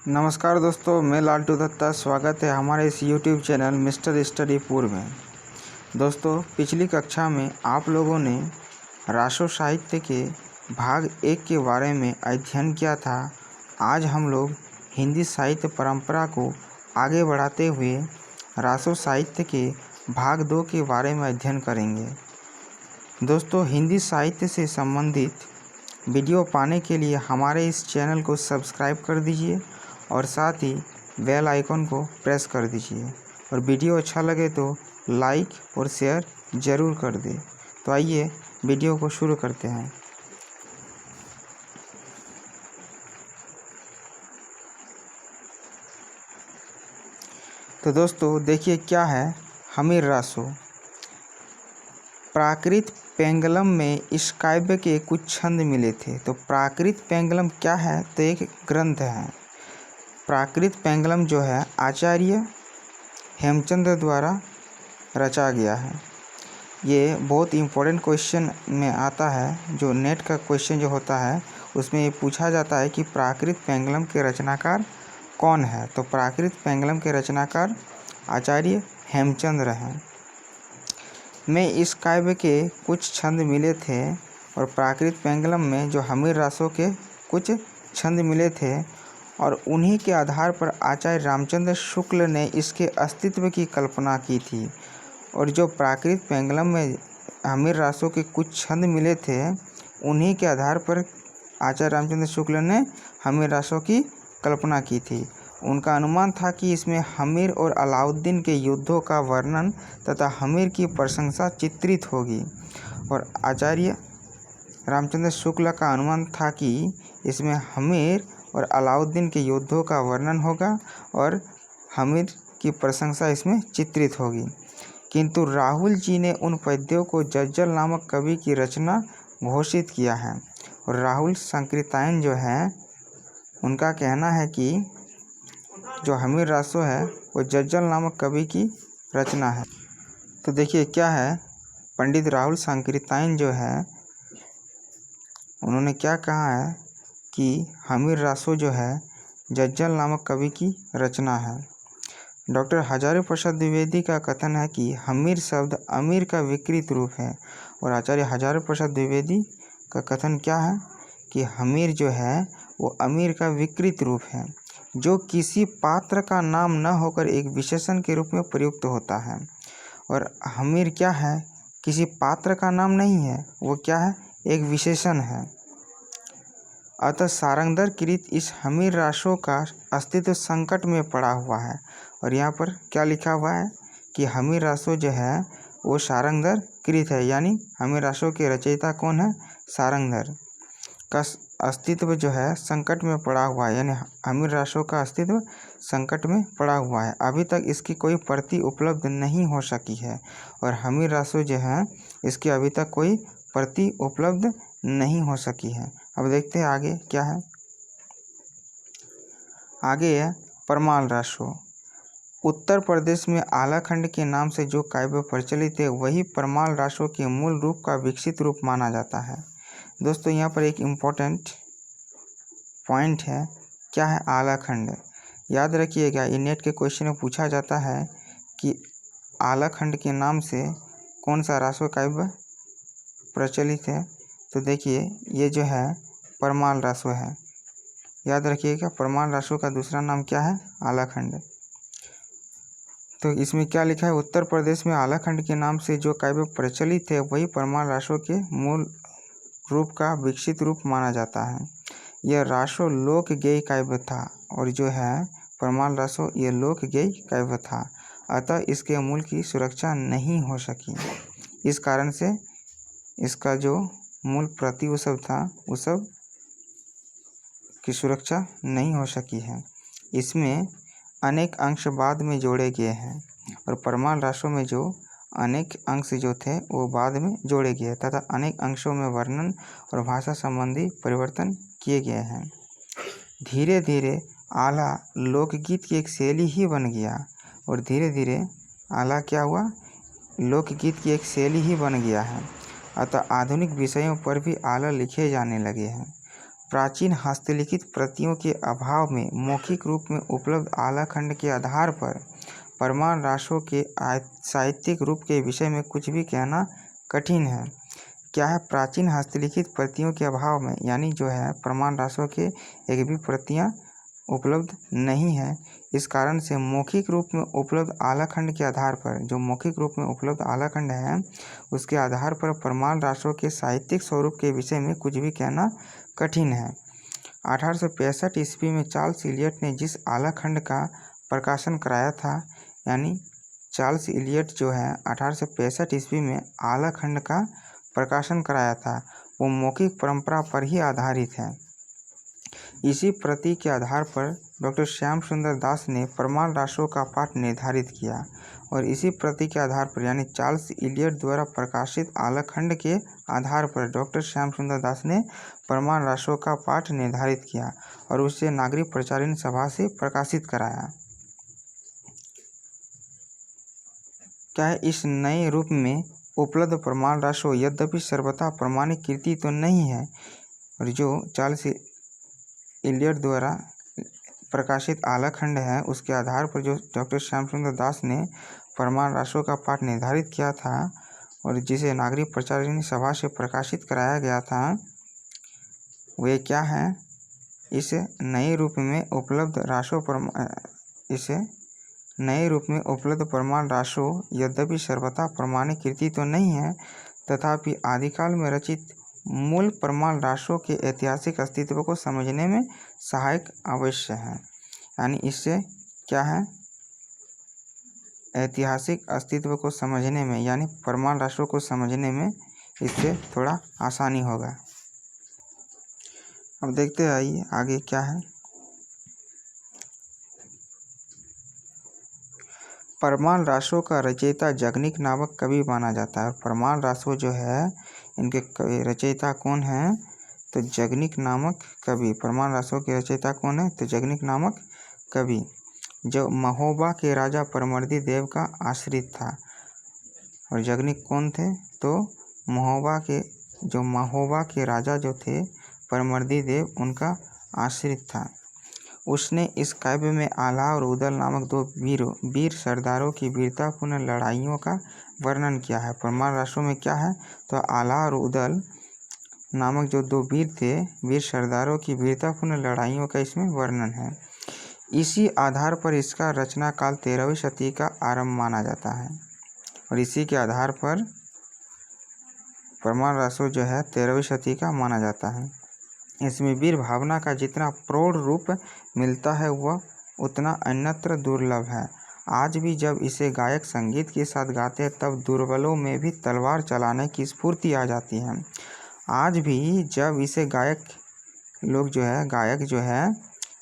नमस्कार दोस्तों, मैं लालटू दत्ता। स्वागत है हमारे इस YouTube चैनल मिस्टर स्टडी पूर में। दोस्तों, पिछली कक्षा में आप लोगों ने रासो साहित्य के भाग 1 के बारे में अध्ययन किया था। आज हम लोग हिंदी साहित्य परंपरा को आगे बढ़ाते हुए रासो साहित्य के भाग 2 के बारे में अध्ययन करेंगे। दोस्तों, हिंदी साहित्य से संबंधित वीडियो पाने के लिए हमारे इस चैनल को सब्सक्राइब कर दीजिए और साथ ही बेल आइकन को प्रेस कर दीजिए और वीडियो अच्छा लगे तो लाइक और शेयर ज़रूर कर दें। तो आइए वीडियो को शुरू करते हैं। तो दोस्तों देखिए क्या है हमीर रासो। प्राकृत पेंगलम में इस काव्य के कुछ छंद मिले थे। तो प्राकृत पेंगलम क्या है? तो एक ग्रंथ है। प्राकृत पेंगलम जो है आचार्य हेमचंद्र द्वारा रचा गया है। ये बहुत इम्पोर्टेंट क्वेश्चन में आता है। जो नेट का क्वेश्चन जो होता है उसमें ये पूछा जाता है कि प्राकृत पेंगलम के रचनाकार कौन है। तो प्राकृत पेंगलम के रचनाकार आचार्य हेमचंद्र हैं। में इस काव्य के कुछ छंद मिले थे और प्राकृत पेंगलम में जो हमीर रासो के कुछ छंद मिले थे और उन्हीं के आधार पर आचार्य रामचंद्र शुक्ल ने इसके अस्तित्व की कल्पना की थी। और जो प्राकृत पेंगलम में हमीर रासो के कुछ छंद मिले थे उन्हीं के आधार पर आचार्य रामचंद्र शुक्ल ने हमीर रासो की कल्पना की थी। उनका अनुमान था कि इसमें हमीर और अलाउद्दीन के युद्धों का वर्णन तथा हमीर की प्रशंसा चित्रित होगी। और आचार्य रामचंद्र शुक्ल का अनुमान था कि इसमें हमीर और अलाउद्दीन के युद्धों का वर्णन होगा और हमीर की प्रशंसा इसमें चित्रित होगी। किंतु राहुल जी ने उन पद्यों को जज्जल नामक कवि की रचना घोषित किया है। और राहुल संकृतायन जो है उनका कहना है कि जो हमीर रासो है वो जज्जल नामक कवि की रचना है। तो देखिए क्या है, पंडित राहुल संकृतायन जो है उन्होंने क्या कहा है कि हमीर रासो जो है जज्जल नामक कवि की रचना है। डॉक्टर हजारी प्रसाद द्विवेदी का कथन है कि हमीर शब्द अमीर का विकृत रूप है। और आचार्य हजारी प्रसाद द्विवेदी का कथन क्या है कि हमीर जो है वो अमीर का विकृत रूप है जो किसी पात्र का नाम न होकर एक विशेषण के रूप में प्रयुक्त होता है। और हमीर क्या है? किसी पात्र का नाम नहीं है, वो क्या है? एक विशेषण है। अतः सारंगधर कृत इस हमीर रासो का अस्तित्व संकट में पड़ा हुआ है। और यहाँ पर क्या लिखा हुआ है कि हमीर रासो जो है वो सारंगधर कृत है, यानी हमीर रासो के रचयिता कौन है? सारंगधर का अस्तित्व जो है संकट में पड़ा हुआ है, यानी हमीर रासो का अस्तित्व संकट में पड़ा हुआ है। अभी तक इसकी कोई प्रति उपलब्ध नहीं हो सकी है। और हमीर रासो जो है इसकी अभी तक कोई प्रति उपलब्ध नहीं हो सकी है। अब देखते हैं आगे क्या है। आगे है परमाल रासो। उत्तर प्रदेश में आलाखंड के नाम से जो काव्य प्रचलित है वही परमाल रासो के मूल रूप का विकसित रूप माना जाता है। दोस्तों यहाँ पर एक इम्पोर्टेंट पॉइंट है, क्या है? आलाखंड। याद रखिएगा, ये नेट के क्वेश्चन में पूछा जाता है कि आलाखंड के नाम से कौन सा रासो काव्य प्रचलित है। तो देखिए ये जो है परमाल रासो है। याद रखिएगा, परमाल रासो का दूसरा नाम क्या है? आलाखंड। तो इसमें क्या लिखा है? उत्तर प्रदेश में आलाखंड के नाम से जो काव्य प्रचलित है वही परमाल रासो के मूल रूप का विकसित रूप माना जाता है। यह रासो लोक गेय काव्य था और जो है परमाल रासो ये लोक गेय काव्य था। अतः इसके मूल की सुरक्षा नहीं हो सकी। इस कारण से इसका जो मूल प्रति वो सब था वो सब की सुरक्षा नहीं हो सकी है। इसमें अनेक अंश बाद में जोड़े गए हैं और परमाल रासो में जो अनेक अंश जो थे वो बाद में जोड़े गए तथा अनेक अंशों में वर्णन और भाषा संबंधी परिवर्तन किए गए हैं। धीरे धीरे आला लोकगीत की एक शैली ही बन गया। और धीरे धीरे आला क्या हुआ? लोकगीत की एक शैली ही बन गया है। अतः आधुनिक विषयों पर भी आला लिखे जाने लगे हैं। प्राचीन हस्तलिखित प्रतियों के अभाव में मौखिक रूप में उपलब्ध आलाखंड के आधार पर प्रमाण राशों के साहित्यिक रूप के विषय में कुछ भी कहना कठिन है। क्या है? प्राचीन हस्तलिखित प्रतियों के अभाव में, यानी जो है प्रमाण राशों के एक भी प्रतियां उपलब्ध नहीं है। इस कारण से मौखिक रूप में उपलब्ध आलाखंड के आधार पर, जो मौखिक रूप में उपलब्ध आलाखंड है उसके आधार पर प्रमाण राशों के साहित्यिक स्वरूप के विषय में कुछ भी कहना कठिन है। 1865 ईस्वी में चार्ल्स इलियट ने जिस आलाखंड का प्रकाशन कराया था, यानी चार्ल्स इलियट जो है 1865 ईस्वी में आलाखंड का प्रकाशन कराया था, वो मौखिक परंपरा पर ही आधारित है। इसी प्रति के आधार पर डॉक्टर श्याम सुंदर दास ने प्रमाण राशों का पाठ निर्धारित किया और इसी प्रति के आधार पर, यानी चार्ल्स इलियट द्वारा प्रकाशित आलाखंड के आधार पर डॉक्टर श्याम सुंदर दास ने प्रमाण राशों का पाठ निर्धारित किया और उसे नागरिक प्रचारण सभा से प्रकाशित कराया। क्या है? इस नए रूप में उपलब्ध प्रमाण राशों यद्यपि सर्वथा प्रमाणिक कृति तो नहीं है, और जो चार्ल्स इलियट द्वारा प्रकाशित आलाखंड है उसके आधार पर जो डॉक्टर श्याम सुंदर दास ने प्रमाण राशों का पाठ निर्धारित किया था और जिसे नागरिक प्रचारिणी सभा से प्रकाशित कराया गया था, वे क्या है? इस नए रूप में उपलब्ध राशों इसे नए रूप में उपलब्ध प्रमाण राशों यद्यपि सर्वथा प्रमाणिक कृति तो नहीं है, तथापि आदिकाल में रचित मूल प्रमाण राशों के ऐतिहासिक अस्तित्व को समझने में सहायक अवश्य है। यानी इससे क्या है? ऐतिहासिक अस्तित्व को समझने में, यानी प्रमाण राशों को समझने में इससे थोड़ा आसानी होगा। अब देखते हैं आइए आगे क्या है। प्रमाण राशों का रचयिता जगनिक नामक कवि माना जाता है। प्रमाण राशों जो है इनके रचयिता कौन है? तो जगनिक नामक कवि। प्रमाण राशों के रचयिता कौन है? तो जगनिक नामक कवि, जो महोबा के राजा परमर्दी देव का आश्रित था। और जगनिक कौन थे? तो महोबा के राजा जो थे परमर्दी देव, उनका आश्रित था। उसने इस काव्य में आला और उदल नामक दो वीर सरदारों की वीरतापूर्ण लड़ाइयों का वर्णन किया है। प्रमाण राशों में क्या है? तो आला और उदल नामक जो दो वीर थे, वीर सरदारों की वीरतापूर्ण लड़ाइयों का इसमें वर्णन है। इसी आधार पर इसका रचना काल 13वीं शती का आरंभ माना जाता है और इसी के आधार पर प्रमाण राशों जो है 13वीं शती का माना जाता है। इसमें वीर भावना का जितना प्रौढ़ रूप मिलता है वह उतना अन्यत्र दुर्लभ है। आज भी जब इसे गायक संगीत के साथ गाते हैं तब दुर्बलों में भी तलवार चलाने की स्फूर्ति आ जाती है। आज भी जब इसे गायक जो है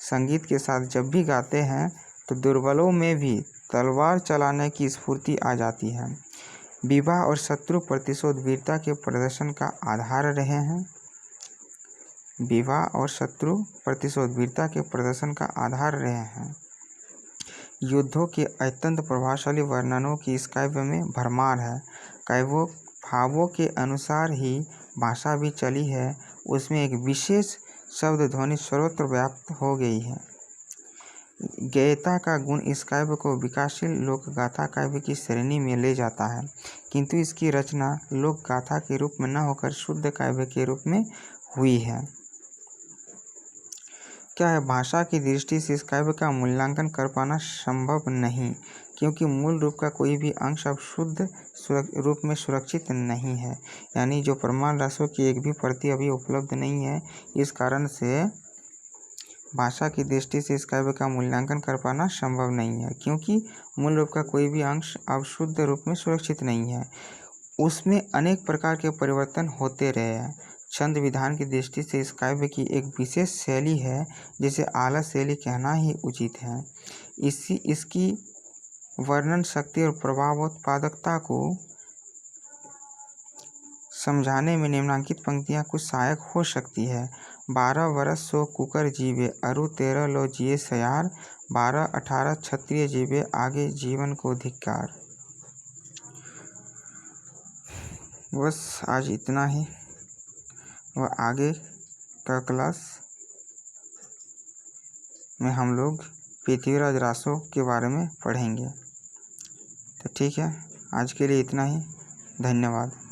संगीत के साथ जब भी गाते हैं तो दुर्बलों में भी तलवार चलाने की स्फूर्ति आ जाती है। विवाह और शत्रु प्रतिशोध वीरता के प्रदर्शन का आधार रहे हैं। विवाह और शत्रु प्रतिशोध वीरता के प्रदर्शन का आधार रहे हैं। युद्धों के अत्यंत प्रभावशाली वर्णनों की इस काव्य में भरमार है। काव्यों भावों के अनुसार ही भाषा भी चली है, उसमें एक विशेष शब्द ध्वनि सर्वत्र व्याप्त हो गई है। गेयता का गुण इस काव्य को विकासशील लोक गाथा काव्य की श्रेणी में ले जाता है, किंतु इसकी रचना लोक गाथा के रूप में न होकर शुद्ध काव्य के रूप में हुई है। क्या है? भाषा की दृष्टि से इस काव्य का मूल्यांकन कर पाना संभव नहीं, क्योंकि मूल रूप का कोई भी अंश अब शुद्ध रूप में सुरक्षित नहीं है। यानी जो प्रमाण राशों की एक भी प्रति अभी उपलब्ध नहीं है, इस कारण से भाषा की दृष्टि से इस काव्य का मूल्यांकन कर पाना संभव नहीं है, क्योंकि मूल रूप का कोई भी अंश अब शुद्ध रूप में सुरक्षित नहीं है। उसमें अनेक प्रकार के परिवर्तन होते रहे हैं। छंद विधान की दृष्टि से इस काव्य की एक विशेष शैली है जिसे आला शैली कहना ही उचित है। इसकी वर्णन शक्ति और प्रभावोत्पादकता को समझाने में निम्नलिखित पंक्तियां कुछ सहायक हो सकती है। 12 वर्ष सो कुकर जीवे अरु 13 लो जिए सयार 12-18 क्षत्रिय जीवे आगे जीवन को धिक्कार। बस आज इतना ही, वह आगे का क्लास में हम लोग पृथ्वीराज रासो के बारे में पढ़ेंगे। तो ठीक है, आज के लिए इतना ही। धन्यवाद।